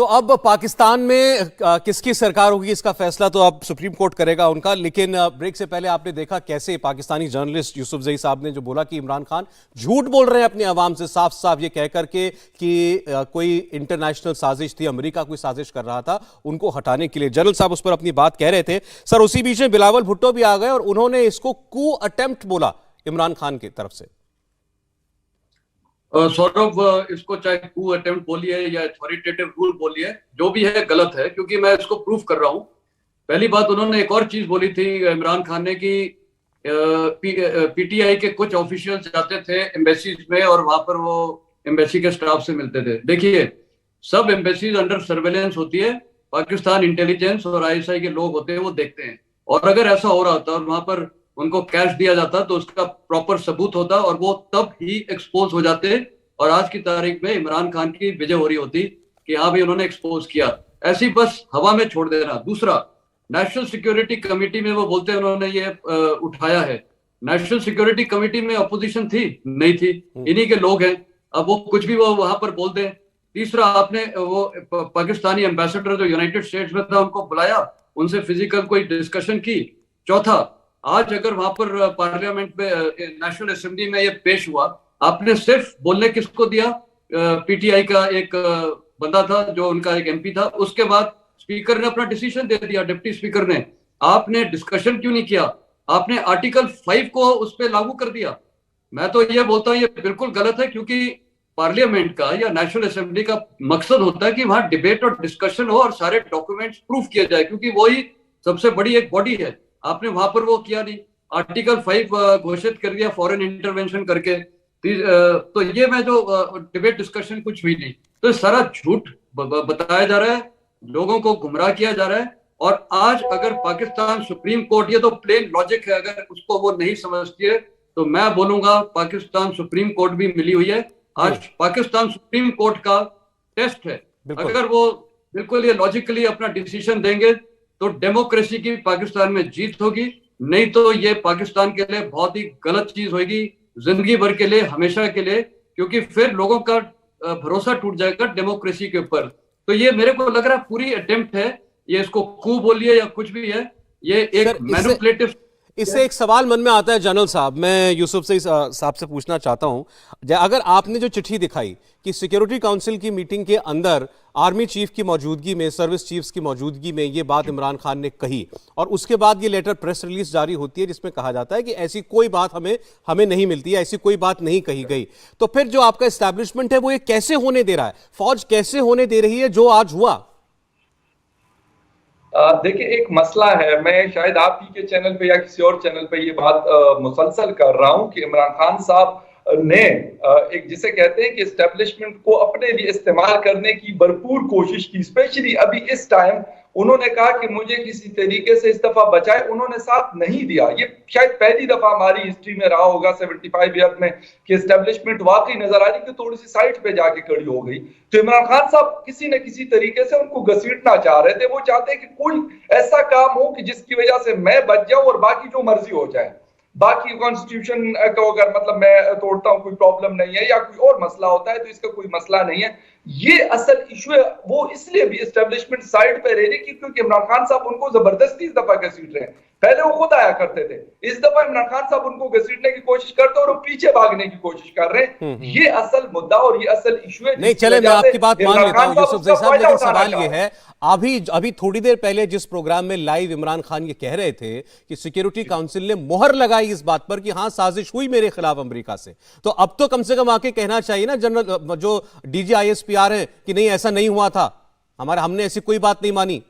तो अब पाकिस्तान में किसकी सरकार होगी इसका फैसला तो अब सुप्रीम कोर्ट करेगा उनका। लेकिन ब्रेक से पहले आपने देखा कैसे पाकिस्तानी जर्नलिस्ट यूसुफजई साहब ने जो बोला कि इमरान खान झूठ बोल रहे हैं अपनी आवाम से, साफ साफ ये कह करके कि कोई इंटरनेशनल साजिश थी, अमेरिका कोई साजिश कर रहा था उनको हटाने के लिए। जनरल साहब उस पर अपनी बात कह रहे थे। सर उसी बीच में बिलावल भुट्टो भी आ गए और उन्होंने इसको कू अटेम्प्ट बोला इमरान खान की तरफ से। सौरभ, इसको चाहे कू अटेम्प्ट बोलिए या अथॉरिटेटिव रूल बोलिए, जो भी है गलत है, क्योंकि मैं इसको प्रूफ कर रहा हूं। पहली बात, उन्होंने एक और चीज बोली थी इमरान खान ने कि पीटीआई के कुछ ऑफिशियल्स जाते थे एम्बेसीज में और वहां पर वो एम्बेसी के स्टाफ से मिलते थे। देखिए, सब एम्बेसीज अंडर सर्वेलेंस होती है, पाकिस्तान इंटेलिजेंस और आईएसआई के लोग होते हैं, वो देखते हैं। और अगर ऐसा हो रहा होता और वहां पर उनको कैश दिया जाता तो उसका प्रॉपर सबूत होता और वो तब ही एक्सपोज हो जाते और आज की तारीख में इमरान खान की विजय हो रही होती कि हाँ भाई उन्होंने एक्सपोज किया। ऐसी बस हवा में छोड़ देना। दूसरा, नेशनल सिक्योरिटी कमेटी में वो बोलते हैं उन्होंने ये उठाया है। नेशनल सिक्योरिटी कमेटी में अपोजिशन थी? नहीं थी, इन्हीं के लोग हैं। अब वो कुछ भी वो वहां पर बोल दें। तीसरा, आपने वो पाकिस्तानी एम्बेसडर जो यूनाइटेड स्टेट्स में था उनको बुलाया, उनसे फिजिकल कोई डिस्कशन की। चौथा, आज अगर वहां पर पार्लियामेंट में नेशनल असेंबली में ये पेश हुआ, आपने सिर्फ बोलने किसको दिया? पीटीआई का एक बंदा था जो उनका एक एमपी था, उसके बाद स्पीकर ने अपना डिसीजन दे दिया, डिप्टी स्पीकर ने। आपने डिस्कशन क्यों नहीं किया? आपने आर्टिकल 5 को उस पर लागू कर दिया। मैं तो ये बोलता हूँ ये बिल्कुल गलत है, क्योंकि पार्लियामेंट का या नेशनल असेंबली का मकसद होता है कि वहां डिबेट और डिस्कशन हो और सारे डॉक्यूमेंट्स प्रूफ किए जाए, क्योंकि वही सबसे बड़ी एक बॉडी है। आपने वहां पर वो किया नहीं, आर्टिकल 5 घोषित कर दिया फॉरेन इंटरवेंशन करके। तो ये मैं जो डिबेट डिस्कशन कुछ हुई नहीं, तो सारा झूठ बताया जा रहा है, लोगों को गुमराह किया जा रहा है। और आज अगर पाकिस्तान सुप्रीम कोर्ट, ये तो प्लेन लॉजिक है, अगर उसको वो नहीं समझती है तो मैं बोलूंगा पाकिस्तान सुप्रीम कोर्ट भी मिली हुई है। आज पाकिस्तान सुप्रीम कोर्ट का टेस्ट है। अगर वो बिल्कुल ये लॉजिकली अपना डिसीजन देंगे तो डेमोक्रेसी की पाकिस्तान में जीत होगी, नहीं तो ये पाकिस्तान के लिए बहुत ही गलत चीज होगी, जिंदगी भर के लिए, हमेशा के लिए, क्योंकि फिर लोगों का भरोसा टूट जाएगा डेमोक्रेसी के ऊपर। तो ये मेरे को लग रहा है पूरी अटेम्प्ट है, ये इसको कू बोलिए या कुछ भी है, ये एक मैनिपुलेटिव। इससे एक सवाल मन में आता है जनरल साहब, मैं यूसुफ से साहब से पूछना चाहता हूं, अगर आपने जो चिट्ठी दिखाई कि सिक्योरिटी काउंसिल की मीटिंग के अंदर आर्मी चीफ की मौजूदगी में, सर्विस चीफ्स की मौजूदगी में ये बात इमरान खान ने कही और उसके बाद ये लेटर प्रेस रिलीज जारी होती है जिसमें कहा जाता है कि ऐसी कोई बात हमें नहीं मिलती है, ऐसी कोई बात नहीं कही गई, तो फिर जो आपका एस्टैब्लिशमेंट है वो ये कैसे होने दे रहा है? फौज कैसे होने दे रही है जो आज हुआ? देखिए, एक मसला है, मैं शायद आप ही के चैनल पे या किसी और चैनल पे ये बात मुसलसल कर रहा हूं कि इमरान खान साहब ने एक जिसे कहते हैं कि एस्टेब्लिशमेंट को अपने लिए इस्तेमाल करने की भरपूर कोशिश की। स्पेशली अभी इस टाइम उन्होंने कहा कि मुझे किसी तरीके से इस दफा बचाए, उन्होंने साथ नहीं दिया। ये शायद पहली दफा हमारी हिस्ट्री में रहा होगा 75 ईयर में कि एस्टेब्लिशमेंट वाकई नजर आ रही कि थोड़ी सी साइड पे जाके खड़ी हो गई। तो इमरान खान साहब किसी न किसी तरीके से उनको घसीटना चाह रहे थे। वो चाहते हैं कि कोई ऐसा काम हो कि जिसकी वजह से मैं बच जाऊं और बाकी जो मर्जी हो जाए। बाकी कॉन्स्टिट्यूशन को अगर मतलब मैं तोड़ता हूं कोई प्रॉब्लम नहीं है, या कोई और मसला होता है तो इसका कोई मसला नहीं है। ये असल इशू है। वो इसलिए भी एस्टेब्लिशमेंट साइड पे रह रही क्योंकि इमरान खान साहब उनको जबरदस्ती इस दफा घसीट रहे हैं। पहले वो खुद आया करते थे, इस दफा इमरान खान साहब उनको घसीटने की कोशिश करते हैं और वो पीछे भागने की कोशिश कर रहे हैं। ये असल मुद्दा और ये असल इशू है। नहीं, चले मैं आपकी बात मान लेता हूं यूसुफजई साहब, लेकिन सवाल ये है, अभी थोड़ी देर पहले जिस प्रोग्राम में लाइव इमरान खान ये कह रहे थे कि सिक्योरिटी काउंसिल ने मोहर लगाई इस बात पर कि हां साजिश हुई मेरे खिलाफ अमेरिका से, तो अब तो कम से कम आके कहना चाहिए ना जनरल जो डीजी आईएसपीआर है कि नहीं ऐसा नहीं हुआ था, हमने ऐसी कोई बात नहीं मानी।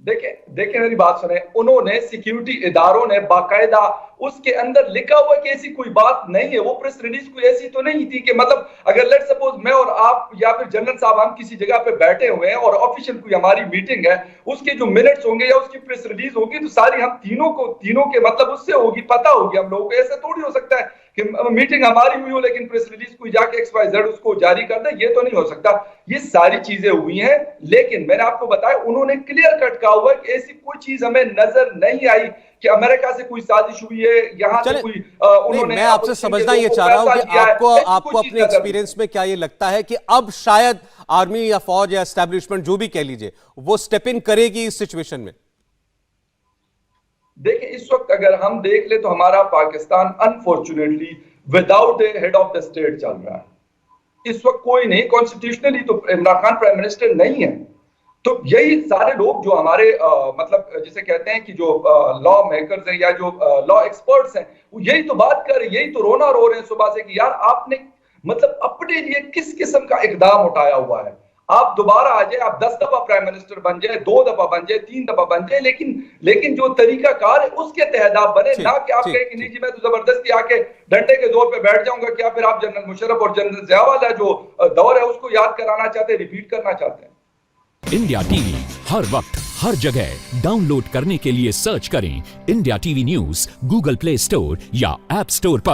देखिए मेरी बात सुने, उन्होंने सिक्योरिटी इदारों ने बाकायदा उसके अंदर लिखा हुआ कि ऐसी कोई बात नहीं है। वो प्रेस रिलीज कोई ऐसी तो नहीं थी कि मतलब अगर लेट सपोज मैं और आप या फिर जनरल साहब हम किसी जगह पे बैठे हुए हैं और ऑफिशियल कोई हमारी मीटिंग है, उसके जो मिनट्स होंगे या उसकी प्रेस रिलीज होगी तो सारी हम तीनों के मतलब उससे होगी, पता होगी हम लोगों को। ऐसा थोड़ी हो सकता है कि मीटिंग हमारी हुई हो लेकिन प्रेस रिलीज कोई जाके XYZ उसको जारी कर दे, ये तो नहीं हो सकता। ये सारी चीजें हुई हैं, लेकिन मैंने आपको बताया उन्होंने क्लियर कट कहा हुआ कि ऐसी कोई चीज हमें नजर नहीं आई कि अमेरिका से कोई साजिश हुई है, यहाँ से चले, कोई नहीं, उन्होंने मैं आपसे opposition समझना के ये लोगों चाह को रहा हूं पैसा कि दिया है, आपको ऐसी आपको कोई चीज अपने नजर नहीं। एक्सपीरियंस में क्या ये लगता है कि अब शायद आर्मी या फौज या एस्टैब्लिशमेंट जो भी कह लीजिए वो स्टेप इन करेगी इस सिचुएशन में? देखिए, इस वक्त अगर हम देख ले तो हमारा Pakistan unfortunately without A head of the state चल रहा है। इस वक्त कोई नहीं, कॉन्स्टिट्यूशनली तो इमरान खान प्राइम मिनिस्टर नहीं है। तो यही सारे लोग जो हमारे मतलब जिसे कहते हैं कि जो लॉ मेकर्स हैं या जो लॉ एक्सपर्ट्स हैं, वो यही तो बात कर रहे हैं, यही तो रोना रो रहे हैं सुबह से कि यार आपने मतलब अपने लिए किस किस्म का इकदाम उठाया हुआ है। आप दोबारा आ जाए, आप 10 दफा प्राइम मिनिस्टर बन जाए, 2 दफा बन जाए, 3 दफा बन जाए, लेकिन जो तरीका कार है उसके तहत आप बने, ठीक, ना कि आप ठीक, कहें कि नहीं जी मैं तो जबरदस्ती आके डंडे के जोर पे बैठ जाऊंगा। क्या फिर आप जनरल मुशर्रफ और जनरल जिया वाला जो दौर है उसको याद कराना चाहते हैं, रिपीट करना चाहते हैं? इंडिया टीवी हर वक्त हर जगह डाउनलोड करने के लिए सर्च करें India TV news Google play store या ऐप स्टोर पर।